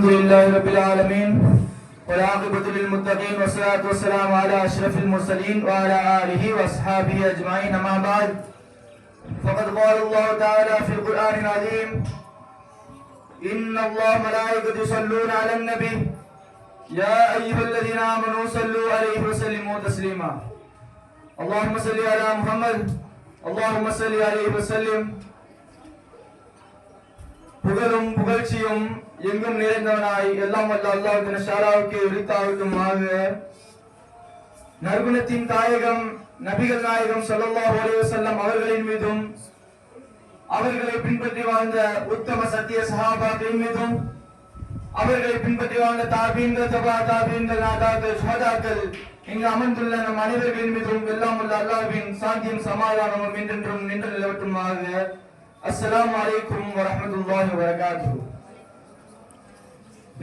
الحمد لله رب العالمين والعاقبة للمتقين والصلاة والسلام على أشرف المرسلين وعلى آله وأصحابه أجمعين. أما بعد فقد قال الله تعالى في القرآن العظيم: إن الله ملائكته يصلون على النبي يا أيها الذين آمنوا صلوا عليه وسلموا تسليما. اللهم صل على محمد اللهم صل عليه وسلم. புகழும் புகழ்ச்சியும் எங்கும் நிறைந்தவனாய் எல்லாம் வல்ல அல்லாஹ்வின் ஷாராவுக்கு உரித்தாகட்டுமாக. நற்குணத்தின் தாயகம் நபிகள் நாயகம் ஸல்லல்லாஹு அலைஹி வஸல்லம் அவர்களின் மீதும் அவர்களை பின்பற்றி வாழ்ந்த உத்தம சத்திய சஹாபாக்களின் மீதும் அவர்களை பின்பற்றி வாழ்ந்த தாபீன்கள் தபா தாபீன்கள் நாதாக்கள் சுஹதாக்கள் இங்கு அமர்ந்துள்ள நம் அனைவர்களின் மீதும் எல்லாம் வல்ல அல்லாஹ்வின் சாந்தியும் சமாதானமும் என்றென்றும் நின்று நிலவட்டுமாக. அஸ்ஸலாமு அலைக்கும் வரஹ்மத்துல்லாஹி வபரகாத்துஹு.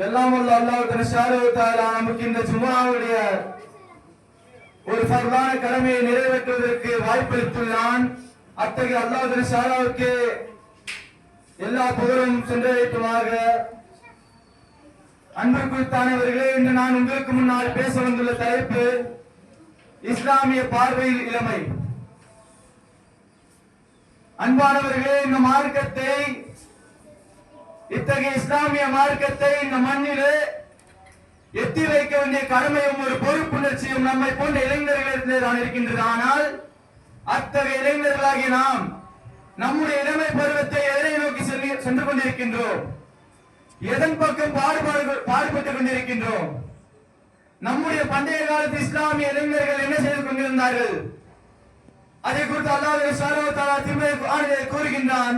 எல்லாம் வல்ல அல்லாஹ் சுப்ஹானஹு வ தஆலா நமக்கு இந்த ஜும்ஆவுடைய ஒரு ஃபர்தான கடமையை நிறைவேற்றுவதற்கு வாய்ப்பளித்துள்ளான். அத்தகைய அல்லாஹ் சுப்ஹானஹுவுக்கு எல்லா புகழும் சென்றடையட்டுமாக. அன்பிற்குத்தானவர்களே, இன்று நான் உங்களுக்கு முன்னால் பேச வந்துள்ள தலைப்பு இஸ்லாமிய பார்வையில் இளமை. அன்பானவர்களே, இந்த மார்க்கத்தை, இத்தகைய இஸ்லாமிய மார்க்கத்தை இந்த மண்ணிலே எத்தி வைக்க வேண்டிய கடமையும் ஒரு பொறுப்புணர்ச்சியும் நம்மை போன்ற இளைஞர்களிடத்திலே தான் இருக்கின்றது. ஆனால் அத்தகைய இளைஞர்களாகிய நாம் நம்முடைய இளமை பருவத்தை எதனை நோக்கி சென்று கொண்டிருக்கின்றோம்? எதன் பக்கம் பாடுபட்டுக் கொண்டிருக்கின்றோம்? நம்முடைய பண்டைய காலத்து இஸ்லாமிய இளைஞர்கள் என்ன செய்து கொண்டிருந்தார்கள்? அதை குறித்து அல்லாஹ் சுப்ஹானஹு வ தஆலா திருமறை குர்ஆனிலே கூறுகின்றான்.